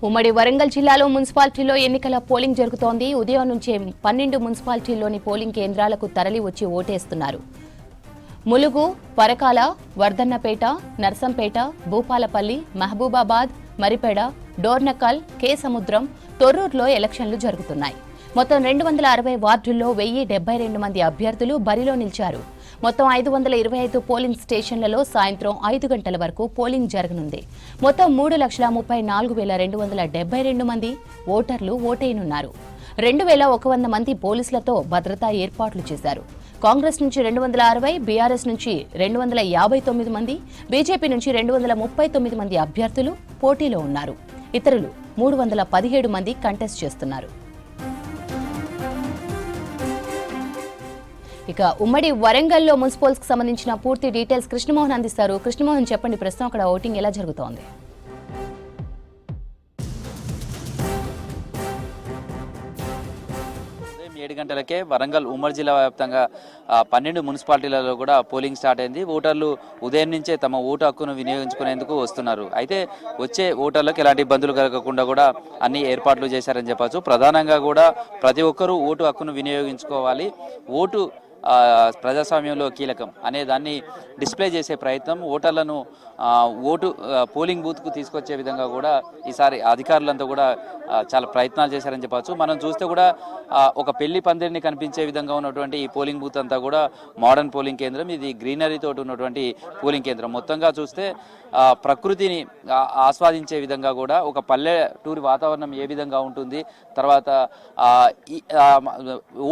ఉమ్మడి వరంగల్ జిల్లాలో మున్సిపాలిటీలో ఎన్నికల పోలింగ్ జరుగుతోంది. ఉదయం నుంచే 12 మున్సిపాలిటీల్లోని పోలింగ్ కేంద్రాలకు తరలి వచ్చి ఓటేస్తున్నారు. ములుగు, పరకాల, వర్ధన్నపేట, నర్సంపేట, భూపాలపల్లి, మహబూబాబాద్, మరిపేడ, డోర్నకల్, కే సముద్రం, తొర్రూరులో ఎలక్షన్లు జరుగుతున్నాయి. మొత్తం 260 వార్డుల్లో 1072 మంది అభ్యర్థులు బరిలో నిలిచారు. మొత్తం 525 పోలింగ్ స్టేషన్లలో సాయంత్రం 5 గంటల వరకు పోలింగ్ జరగనుంది. మొత్తం 3,30,272 మంది ఓటర్లు ఓటేయనున్నారు. 2,100 మంది పోలీసులతో భద్రతా ఏర్పాట్లు చేశారు. కాంగ్రెస్ నుంచి 260, బీఆర్ఎస్ నుంచి 259 మంది, బీజేపీ నుంచి 239 మంది అభ్యర్థులు పోటీలో ఉన్నారు. ఇతరులు 317 మంది కంటెస్ట్ చేస్తున్నారు. ఇక ఉమ్మడి వరంగల్లో మున్సిపల్స్ కు సంబంధించిన పూర్తి డీటెయిల్స్ కృష్ణమోహన్ అందిస్తారు. కృష్ణమోహన్, చెప్పండి, ప్రస్తుతం అక్కడ ఓటింగ్ ఎలా జరుగుతోంది? ఉదయం 7 గంటలకే వరంగల్ ఉమ్మడి జిల్లా వ్యాప్తంగా 12 మున్సిపాలిటీలలో కూడా పోలింగ్ స్టార్ట్ అయింది. ఓటర్లు ఉదయం నుంచే తమ ఓటు హక్కును వినియోగించుకునేందుకు వస్తున్నారు. అయితే వచ్చే ఓటర్లకు ఎలాంటి ఇబ్బందులు కలగకుండా కూడా అన్ని ఏర్పాట్లు చేశారని చెప్పచ్చు. ప్రధానంగా కూడా ప్రతి ఒక్కరూ ఓటు హక్కును వినియోగించుకోవాలి, ఓటు ప్రజాస్వామ్యంలో కీలకం అనే దాన్ని డిస్ప్లే చేసే ప్రయత్నం, ఓటర్లను ఓటు పోలింగ్ బూత్కు తీసుకొచ్చే విధంగా కూడా ఈసారి అధికారులంతా కూడా చాలా ప్రయత్నాలు చేశారని చెప్పచ్చు. మనం చూస్తే కూడా ఒక పెళ్లి పందిరిని కనిపించే విధంగా ఉన్నటువంటి ఈ పోలింగ్ బూత్ అంతా కూడా మోడర్న్ పోలింగ్ కేంద్రం. ఇది గ్రీనరీ తోటి ఉన్నటువంటి పోలింగ్ కేంద్రం. మొత్తంగా చూస్తే ప్రకృతిని ఆస్వాదించే విధంగా కూడా ఒక పల్లెటూరి వాతావరణం ఏ విధంగా ఉంటుంది, తర్వాత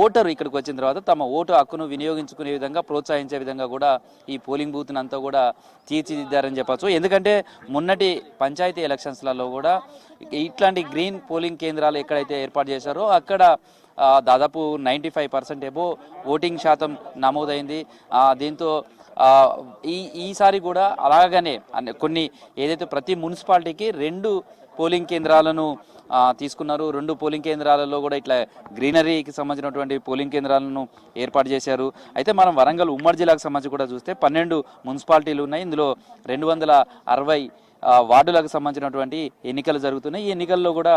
ఓటరు ఇక్కడికి వచ్చిన తర్వాత తమ ఓటు హక్కును వినియోగించుకునే విధంగా ప్రోత్సహించే విధంగా కూడా ఈ పోలింగ్ బూత్ని అంతా కూడా తీర్చిదిద్దారని చెప్పచ్చు. ఎందుకంటే మొన్నటి పంచాయతీ ఎలక్షన్స్లలో కూడా ఇట్లాంటి గ్రీన్ పోలింగ్ కేంద్రాలు ఎక్కడైతే ఏర్పాటు చేశారో అక్కడ దాదాపు 95% ఎబో ఓటింగ్ శాతం నమోదైంది. దీంతో ఈసారి కూడా అలాగనే కొన్ని ఏదైతే ప్రతి మున్సిపాలిటీకి 2 పోలింగ్ కేంద్రాలను తీసుకున్నారు. 2 పోలింగ్ కేంద్రాలలో కూడా ఇట్లా గ్రీనరీకి సంబంధించినటువంటి పోలింగ్ కేంద్రాలను ఏర్పాటు చేశారు. అయితే మనం వరంగల్ ఉమ్మడి జిల్లాకు సంబంధించి కూడా చూస్తే 12 మున్సిపాలిటీలు ఉన్నాయి. ఇందులో 260 వార్డులకు సంబంధించినటువంటి ఎన్నికలు జరుగుతున్నాయి. ఈ ఎన్నికల్లో కూడా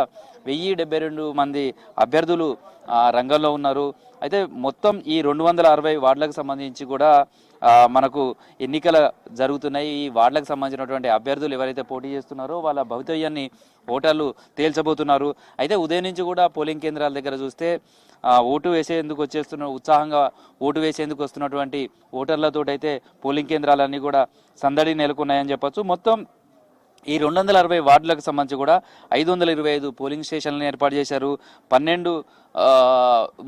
1072 మంది అభ్యర్థులు రంగంలో ఉన్నారు. అయితే మొత్తం ఈ 260 వార్డులకు సంబంధించి కూడా మనకు ఎన్నికలు జరుగుతున్నాయి. ఈ వార్డులకు సంబంధించినటువంటి అభ్యర్థులు ఎవరైతే పోటీ చేస్తున్నారో వాళ్ళ భవితవ్యాన్ని ఓటర్లు తేల్చబోతున్నారు. అయితే ఉదయం నుంచి కూడా పోలింగ్ కేంద్రాల దగ్గర చూస్తే ఓటు వేసేందుకు ఉత్సాహంగా ఓటు వేసేందుకు వస్తున్నటువంటి ఓటర్లతోటైతే పోలింగ్ కేంద్రాలన్నీ కూడా సందడి నెలకొన్నాయని చెప్పొచ్చు. మొత్తం ఈ 260 వార్డులకు సంబంధించి కూడా 525 పోలింగ్ స్టేషన్లను ఏర్పాటు చేశారు. 12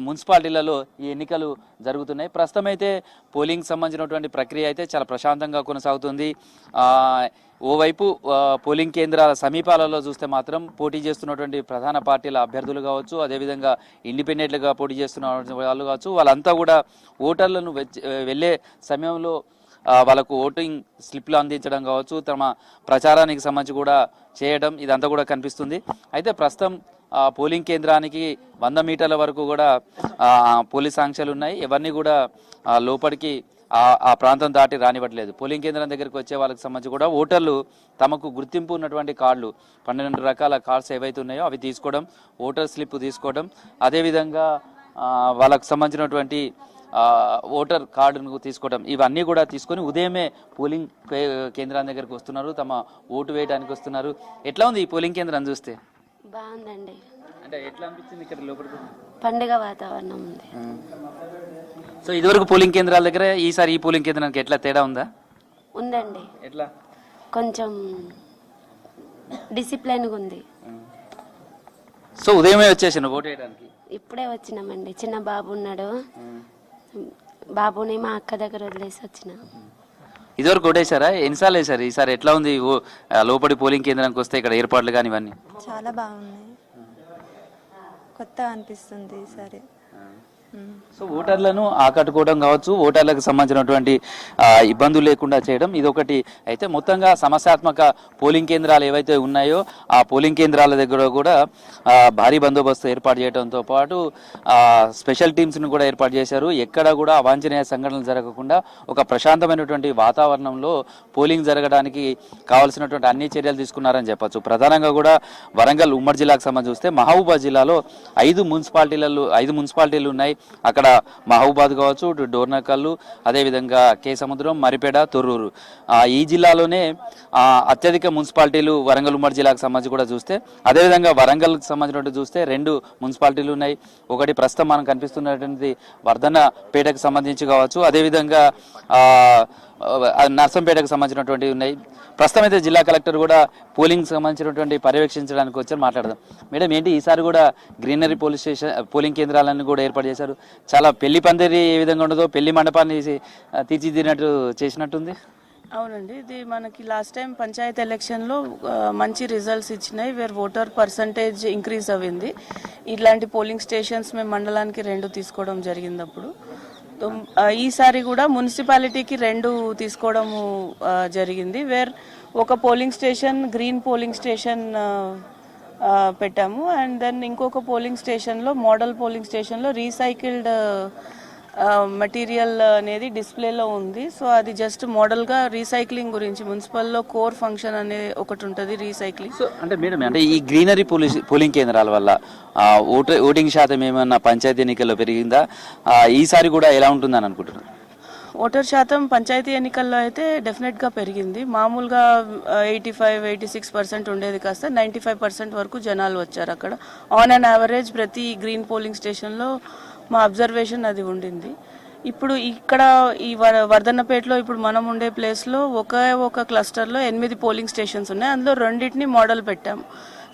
మున్సిపాలిటీలలో ఈ ఎన్నికలు జరుగుతున్నాయి. ప్రస్తుతం అయితే పోలింగ్ సంబంధించినటువంటి ప్రక్రియ అయితే చాలా ప్రశాంతంగా కొనసాగుతుంది. ఓవైపు పోలింగ్ కేంద్రాల సమీపాలలో చూస్తే మాత్రం పోటీ చేస్తున్నటువంటి ప్రధాన పార్టీల అభ్యర్థులు కావచ్చు, అదేవిధంగా ఇండిపెండెంట్లుగా పోటీ చేస్తున్న వాళ్ళు కావచ్చు, వాళ్ళంతా కూడా ఓటర్లను వెళ్ళే సమయంలో వాళ్ళకు ఓటింగ్ స్లిప్లు అందించడం కావచ్చు, తమ ప్రచారానికి సంబంధించి కూడా చేయడం, ఇదంతా కూడా కనిపిస్తుంది. అయితే ప్రస్తుతం పోలింగ్ కేంద్రానికి 100 మీటర్ల వరకు కూడా పోలీస్ ఆంక్షలు ఉన్నాయి. ఎవరిని కూడా లోపలికి ఆ ప్రాంతం దాటి రానివ్వట్లేదు. పోలింగ్ కేంద్రం దగ్గరికి వచ్చే వాళ్ళకి సంబంధించి కూడా ఓటర్లు తమకు గుర్తింపు ఉన్నటువంటి కార్డులు 12 రకాల కార్డ్స్ ఏవైతే ఉన్నాయో అవి తీసుకోవడం, ఓటర్ స్లిప్ తీసుకోవడం, అదేవిధంగా వాళ్ళకు సంబంధించినటువంటి ఓటర్ కార్డును తీసుకోవడం, ఇవన్నీ కూడా తీసుకొని ఉదయమే పోలింగ్ కేంద్రాల దగ్గరకు వస్తున్నారు, తమ ఓటు వేయడానికి వస్తున్నారు. ఎట్లా ఉంది ఈ పోలింగ్ కేంద్రం చూస్తే? బాగుందండి. అంటే ఎట్లా అనిపించింది ఇక్కడ లోపలికి? పండుగ వాతావరణం ఉంది. సో ఇదివరకు పోలింగ్ కేంద్రాల దగ్గర ఈసారి ఈ పోలింగ్ కేంద్రానికి ఎట్లా తేడా ఉందా? ఉందండి. ఎట్లా? కొంచెం డిసిప్లైన్గా ఉంది. సో ఉదయమే వచ్చేసాను ఓటు వేయడానికి? ఇప్పుడే వచ్చినామండి. చిన్న బాబు ఉన్నాడు, బాబుని మా అక్క దగ్గర వదిలేసి వచ్చిన. ఇదివరకు ఓటేశారా? ఎన్నిసార్లు వేశారు? ఈసారి ఎట్లా ఉంది లోపలి పోలింగ్ కేంద్రానికి వస్తే ఇక్కడ ఏర్పాట్లు కానీ ఇవన్నీ? చాలా బాగున్నాయి, కొత్త అనిపిస్తుంది ఈసారి. సో ఓటర్లను ఆకట్టుకోవడం కావచ్చు, ఓటర్లకు సంబంధించినటువంటి ఇబ్బందులు లేకుండా చేయడం ఇదొకటి. అయితే మొత్తంగా సమస్యాత్మక పోలింగ్ కేంద్రాలు ఏవైతే ఉన్నాయో ఆ పోలింగ్ కేంద్రాల దగ్గర కూడా భారీ బందోబస్తు ఏర్పాటు చేయడంతో పాటు స్పెషల్ టీమ్స్ను కూడా ఏర్పాటు చేశారు. ఎక్కడ కూడా అవాంఛనీయ సంఘటనలు జరగకుండా ఒక ప్రశాంతమైనటువంటి వాతావరణంలో పోలింగ్ జరగడానికి కావాల్సినటువంటి అన్ని చర్యలు తీసుకున్నారని చెప్పొచ్చు. ప్రధానంగా కూడా వరంగల్ ఉమ్మడి జిల్లాకు సంబంధించి చూస్తే మహబూబాద్ జిల్లాలో 5 మున్సిపాలిటీలు ఉన్నాయి. అక్కడ మహబూబాద్ కావచ్చు, డోర్నకల్లు, అదేవిధంగా కే సముద్రం, మరిపేడ, తొర్రూరు. ఈ జిల్లాలోనే అత్యధిక మున్సిపాలిటీలు వరంగల్ ఉమ్మడి జిల్లాకు సంబంధించి కూడా చూస్తే, అదేవిధంగా వరంగల్కి సంబంధించినట్టు చూస్తే 2 మున్సిపాలిటీలు ఉన్నాయి. ఒకటి ప్రస్తుతం మనం కనిపిస్తున్నటువంటి వర్ధన్నపేటకు సంబంధించి కావచ్చు, అదేవిధంగా నర్సంపేటకు సంబంధించినటువంటి ఉన్నాయి. ప్రస్తుతం అయితే జిల్లా కలెక్టర్ కూడా పోలింగ్ సంబంధించినటువంటి పర్యవేక్షించడానికి వచ్చారు. మాట్లాడదాం. మేడం, ఏంటి ఈసారి కూడా గ్రీనరీ పోలింగ్ కేంద్రాలను కూడా ఏర్పాటు చేశారు. చాలా పెళ్లి పందిరి ఏ విధంగా ఉండదో పెళ్లి మండపాన్ని తీర్చిదిద్దినట్టు చేసినట్టుంది. అవునండి, ఇది మనకి లాస్ట్ టైం పంచాయత్ ఎలక్షన్లో మంచి రిజల్ట్స్ ఇచ్చినాయి, వేర్ ఓటర్ పర్సంటేజ్ ఇంక్రీజ్ అవ్వింది. ఇట్లాంటి పోలింగ్ స్టేషన్స్ మేము మండలానికి 2 తీసుకోవడం జరిగింది. అప్పుడు ఈసారి కూడా మున్సిపాలిటీకి 2 తీసుకోవడము జరిగింది, వేర్ ఒక polling station green polling station పెట్టాము. అండ్ దెన్ ఇంకొక పోలింగ్ స్టేషన్లో మోడల్ పోలింగ్ స్టేషన్లో రీసైకిల్డ్ మెటీరియల్ అనేది డిస్ప్లేలో ఉంది. సో అది జస్ట్ మోడల్గా రీసైక్లింగ్ గురించి మున్సిపల్లో కోర్ ఫంక్షన్ అనే ఒకటి ఉంటుంది రీసైక్లింగ్. సో అంటే మేడం, అంటే ఈ గ్రీనరీ పోలింగ్ కేంద్రాల వల్ల ఓటింగ్ శాతం ఏమన్నా పంచాయతీ ఎన్నికల్లో పెరిగిందా? ఈసారి కూడా ఎలా ఉంటుందని అనుకుంటున్నారు? ఓటర్ శాతం పంచాయతీ ఎన్నికల్లో అయితే డెఫినెట్గా పెరిగింది. మామూలుగా 85-86% ఉండేది కాస్త 95% వరకు జనాలు వచ్చారు. అక్కడ ఆన్ అండ్ యావరేజ్ ప్రతి గ్రీన్ పోలింగ్ స్టేషన్లో మా అబ్జర్వేషన్ అది ఉండింది. ఇప్పుడు ఇక్కడ ఈ వర్ధన్నపేటలో ఇప్పుడు మనం ఉండే ప్లేస్లో ఒక క్లస్టర్లో 8 పోలింగ్ స్టేషన్స్ ఉన్నాయి. అందులో 2 మోడల్ పెట్టాము.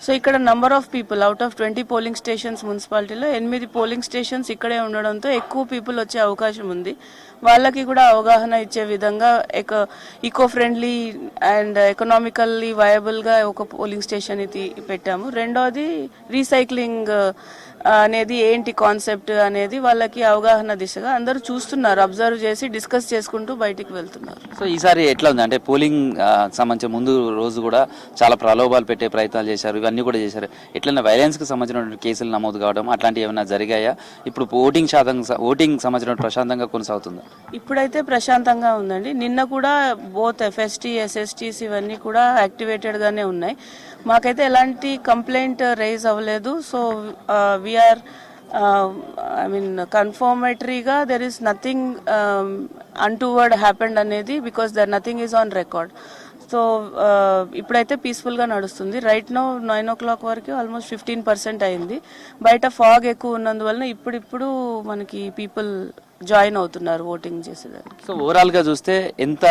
సో ఇక్కడ number of people out of 20 polling stations మున్సిపాలిటీలో 8 పోలింగ్ స్టేషన్స్ ఇక్కడే ఉండడంతో ఎక్కువ పీపుల్ వచ్చే అవకాశం ఉంది. వాళ్ళకి కూడా అవగాహన ఇచ్చే విధంగా ఈకో ఫ్రెండ్లీ అండ్ ఎకనామికల్లీ వయబుల్గా ఒక పోలింగ్ స్టేషన్ ఇది పెట్టాము. రెండోది రీసైక్లింగ్ అనేది ఏంటి కాన్సెప్ట్ అనేది వాళ్ళకి అవగాహన దిశగా అందరూ చూస్తున్నారు, అబ్జర్వ్ చేసి డిస్కస్ చేసుకుంటూ బయటికి వెళ్తున్నారు. సో ఈసారి ఎట్లా ఉంది అంటే పోలింగ్ సంబంధించిన ముందు రోజు కూడా చాలా ప్రలోభాలు పెట్టే ప్రయత్నాలు చేశారు, ఇవన్నీ కూడా చేశారు. ఎట్లన్నా వైలెన్స్కి సంబంధించిన కేసులు నమోదు కావడం అట్లాంటివి ఏమైనా జరిగాయా? ఇప్పుడు ఓటింగ్ సంబంధించిన ప్రశాంతంగా కొనసాగుతుందా? ఇప్పుడైతే ప్రశాంతంగా ఉందండి. నిన్న కూడా బోత్ ఎఫ్ఎస్టీ ఎస్ఎస్టీస్ ఇవన్నీ కూడా యాక్టివేటెడ్గానే ఉన్నాయి. మాకైతే ఎలాంటి కంప్లైంట్ రైజ్ అవ్వలేదు. సో వీఆర్ కన్ఫర్మేటరీగా there is nothing untoward happened అనేది, because there nothing is on record. So ఇప్పుడైతే పీస్ఫుల్గా నడుస్తుంది. రైట్ నో 9 o'clock వరకు ఆల్మోస్ట్ 15% అయింది. బయట ఫాగ్ ఎక్కువ ఉన్నందువలన ఇప్పుడు మనకి పీపుల్ జాయిన్ అవుతున్నారు ఓటింగ్ చేసేదానికి. సో ఓవరాల్ గా చూస్తే ఎంత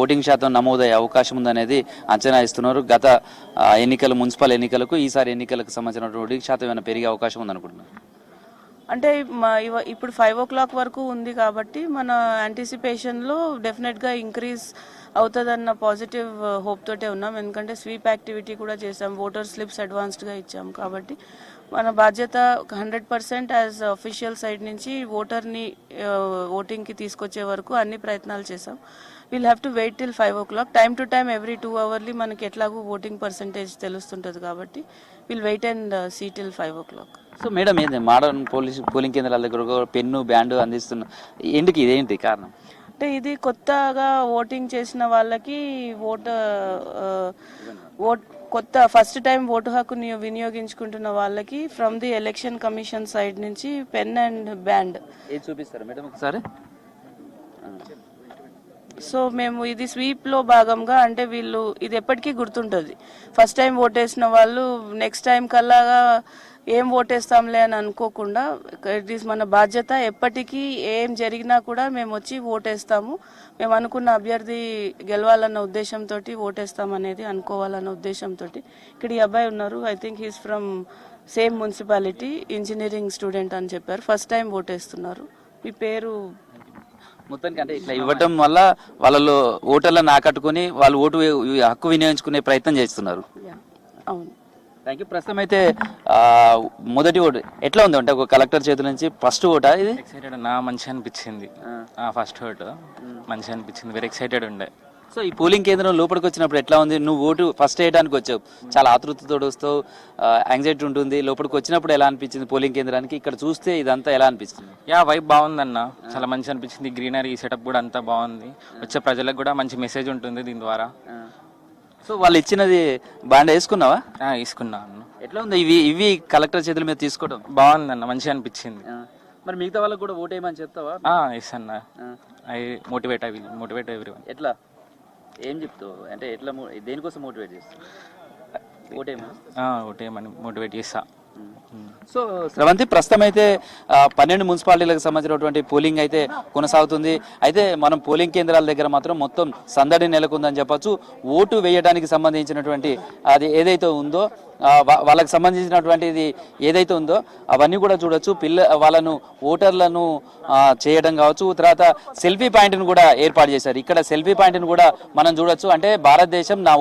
ఓటింగ్ శాతం నమోదయ్యే అవకాశం ఉందనేది అంచనా ఇస్తున్నారు. గత మున్సిపల్ ఎన్నికలకు ఈసారి ఎన్నికలకు సంబంధించిన ఓటింగ్ శాతం ఏమైనా పెరిగే అవకాశం ఉందనుకుంటున్నారు? అంటే ఇప్పుడు 5 o'clock వరకు ఉంది కాబట్టి మన యాంటిసిపేషన్లో డెఫినెట్గా ఇంక్రీజ్ అవుతుందన్న పాజిటివ్ హోప్ తోటే ఉన్నాం. ఎందుకంటే స్వీప్ యాక్టివిటీ కూడా చేసాం, ఓటర్ స్లిప్స్ అడ్వాన్స్డ్గా ఇచ్చాం. కాబట్టి మన బాధ్యత 100% యాజ్ అఫీషియల్ సైడ్ నుంచి ఓటర్ని ఓటింగ్కి తీసుకొచ్చే వరకు అన్ని ప్రయత్నాలు చేసాం. Will have to wait till 5 o'clock. Time to time every 2 hours మనకి ఎట్లాగూ ఓటింగ్ పర్సంటేజ్ తెలుస్తుంటుంది కాబట్టి will wait and see till 5 o'clock. So madam, ఏంటి మోడర్న్ పోలింగ్ కేంద్రాల దగ్గర పెన్ను బ్యాండ్ అందిస్తున్న ఎందుకు, ఇదేంటి కారణం? అంటే ఇది కొత్తగా ఓటింగ్ చేసిన వాళ్ళకి కొత్త ఫస్ట్ టైం ఓటు హక్కుని వినియోగించుకుంటున్న వాళ్ళకి from the election commission side నుంచి పెన్ అండ్ బ్యాండ్ చూపిస్తారా మేడం ఒకసారి? సో మేము ఇది స్వీప్ లో భాగంగా, అంటే వీళ్ళు ఇది ఎప్పటికీ గుర్తుంటుంది. ఫస్ట్ టైం ఓటేసిన వాళ్ళు నెక్స్ట్ టైం కల్లాగా ఏం ఓటేస్తాంలే అని అనుకోకుండా, ఇట్ ఈస్ మన బాధ్యత. ఎప్పటికీ ఏం జరిగినా కూడా మేము వచ్చి ఓటేస్తాము, మేము అనుకున్న అభ్యర్థి గెలవాలన్న ఉద్దేశంతో ఓటేస్తామనేది అనుకోవాలన్న ఉద్దేశంతో ఇక్కడ ఈ అబ్బాయి ఉన్నారు. I think he's from same municipality, engineering student అని చెప్పారు. First time ఓటేస్తున్నారు. మీ పేరు? మొత్తానికి అంటే ఇట్లా ఇవ్వటం వల్ల వాళ్ళలో ఓటర్లను ఆకట్టుకుని వాళ్ళు ఓటు హక్కు వినియోగించుకునే ప్రయత్నం చేస్తున్నారు. అవును. Thank you. ప్రస్తుతం అయితే మొదటి ఓటు ఎట్లా ఉంది అంటే ఒక కలెక్టర్ చేతుల నుంచి ఫస్ట్ ఓటా ఇది? ఎక్సైటెడ్ నా మంచి అనిపించింది. ఫస్ట్ ఓటు మంచి అనిపించింది, వెరీ ఎక్సైటెడ్ ఉండే. సో ఈ పోలింగ్ కేంద్రం లోపలికి వచ్చినప్పుడు ఎట్లా ఉంది? నువ్వు ఓటు ఫస్ట్ వేయడానికి వచ్చావు, చాలా ఆతృతతో వస్తావు, యాంగ్జైటీ ఉంటుంది. లోపలికి వచ్చినప్పుడు ఎలా అనిపించింది పోలింగ్ కేంద్రానికి? ఇక్కడ చూస్తే ఇదంతా ఎలా అనిపిస్తుంది? యా, వైబ్ బాగుందన్న, చాలా మంచి అనిపించింది. గ్రీనరీ సెటప్ కూడా అంతా బాగుంది. వచ్చే ప్రజలకు కూడా మంచి మెసేజ్ ఉంటుంది దీని ద్వారా. సో వాళ్ళు ఇచ్చినది బాండ్ వేసుకున్నావా? తీసుకున్నాను. ఎట్లా ఉంది ఇవి కలెక్టర్ చేతుల మీద తీసుకోవడం? బాగుందన్న, మంచిగా అనిపించింది. మరి మిగతా వాళ్ళకి కూడా ఓటు వేయమని చెప్తావా? ఎస్ అన్న, ఐ మోటివేట్ ఎవ్రీవన్. ఎట్లా ఏం చెప్తావు అంటే ఎట్లా దేనికోసం మోటివేట్ చేస్తావు? ఓటేమని మోటివేట్ చేస్తా. సో స్రవంతి, ప్రస్తుతం అయితే 12 మున్సిపాలిటీలకు సంబంధించినటువంటి పోలింగ్ అయితే కొనసాగుతుంది. అయితే మనం పోలింగ్ కేంద్రాల దగ్గర మాత్రం మొత్తం సందడి నెలకొందని చెప్పొచ్చు. ఓటు వేయడానికి సంబంధించినటువంటి అది ఏదైతే ఉందో వాళ్ళకి సంబంధించినటువంటిది ఏదైతే ఉందో అవన్నీ కూడా చూడొచ్చు. వాళ్ళను ఓటర్లను చేయడం కావచ్చు, తర్వాత సెల్ఫీ పాయింట్ను కూడా ఏర్పాటు చేశారు. ఇక్కడ సెల్ఫీ పాయింట్ను కూడా మనం చూడొచ్చు. అంటే భారతదేశం నా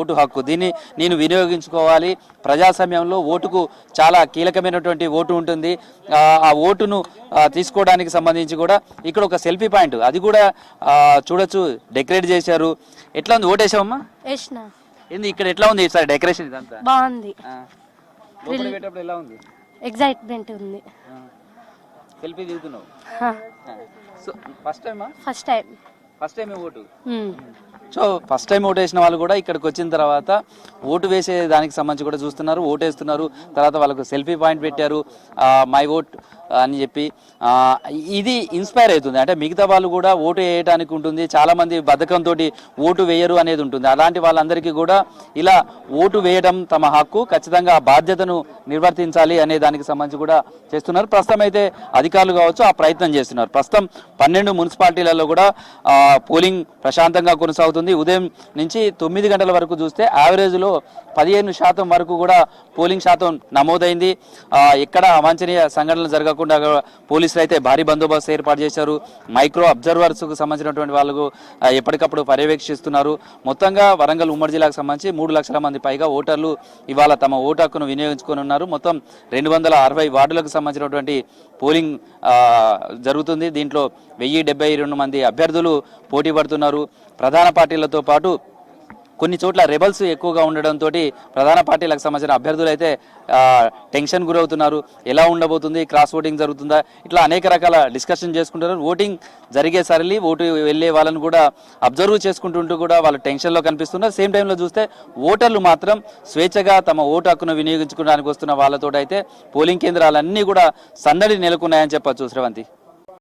ఓటు హక్కు, దీన్ని నేను వినియోగించుకోవాలి. ప్రజాస్వామ్యంలో ఓటుకు చాలా కీలకమైనటువంటి ఓటు ఉంటుంది. ఆ ఓటును తీసుకోవడానికి సంబంధించి కూడా ఇక్కడ ఒక సెల్ఫీ పాయింట్ అది కూడా చూడొచ్చు, డెకరేట్ చేశారు. ఎట్లా ఉంది? ఓటేసావమ్మా? ఏంది ఇక్కడ ఎట్లా ఉంది సార్ డెకరేషన్? ఇదంతా బాగుంది. ఎలా ఉంది? ఎగ్జైట్మెంట్ ఉంది. సెల్ఫీ దిగుతున్నావు? So first time vote. So first time vote వేసిన వాళ్ళు కూడా ఇక్కడికి వచ్చిన తర్వాత ఓటు వేసే దానికి సంబంధించి కూడా చూస్తున్నారు, ఓటేస్తున్నారు. తర్వాత వాళ్ళకు సెల్ఫీ పాయింట్ పెట్టారు, మై ఓట్ అని చెప్పి. ఇది ఇన్స్పైర్ అవుతుంది. అంటే మిగతా వాళ్ళు కూడా ఓటు వేయడానికి ఉంటుంది. చాలామంది బద్ధకంతో ఓటు వేయరు అనేది ఉంటుంది. అలాంటి వాళ్ళందరికీ కూడా ఇలా ఓటు వేయడం తమ హక్కు, ఖచ్చితంగా ఆ బాధ్యతను నిర్వర్తించాలి అనే దానికి సంబంధించి కూడా చేస్తున్నారు. ప్రస్తుతం అయితే అధికారులు కావచ్చు ఆ ప్రయత్నం చేస్తున్నారు. ప్రస్తుతం 12 మున్సిపాలిటీలలో కూడా పోలింగ్ ప్రశాంతంగా కొనసాగుతుంది. ఉదయం నుంచి 9 గంటల వరకు చూస్తే యావరేజ్లో 15% వరకు కూడా పోలింగ్ శాతం నమోదైంది. ఎక్కడ అవాంఛనీయ సంఘటనలు జరగకుండా పోలీసులు అయితే భారీ బందోబస్తు ఏర్పాటు చేశారు. మైక్రో అబ్జర్వర్స్కు సంబంధించినటువంటి వాళ్ళకు ఎప్పటికప్పుడు పర్యవేక్షిస్తున్నారు. మొత్తంగా వరంగల్ ఉమ్మడి జిల్లాకు సంబంధించి 3 లక్షల మంది పైగా ఓటర్లు ఇవాళ తమ ఓటు హక్కును వినియోగించుకొని ఉన్నారు. మొత్తం 260 వార్డులకు సంబంధించినటువంటి పోలింగ్ జరుగుతుంది. దీంట్లో 1072 మంది అభ్యర్థులు పోటీ పడుతున్నారు. ప్రధాన పార్టీలతో పాటు కొన్ని చోట్ల రెబల్స్ ఎక్కువగా ఉండడంతో ప్రధాన పార్టీలకు సంబంధించిన అభ్యర్థులు అయితే టెన్షన్ గురవుతున్నారు. ఎలా ఉండబోతుంది, క్రాస్ ఓటింగ్ జరుగుతుందా, ఇట్లా అనేక రకాల డిస్కషన్ చేసుకుంటున్నారు. ఓటింగ్ జరిగే సరళి ఓటు వెళ్ళే వాళ్ళని కూడా అబ్జర్వ్ చేసుకుంటుంటూ కూడా వాళ్ళు టెన్షన్లో కనిపిస్తున్నారు. సేమ్ టైంలో చూస్తే ఓటర్లు మాత్రం స్వేచ్ఛగా తమ ఓటు హక్కును వినియోగించుకోవడానికి వస్తున్న వాళ్ళతో అయితే పోలింగ్ కేంద్రాలన్నీ కూడా సందడి నెలకొన్నాయని చెప్పొచ్చు. శ్రవంతి.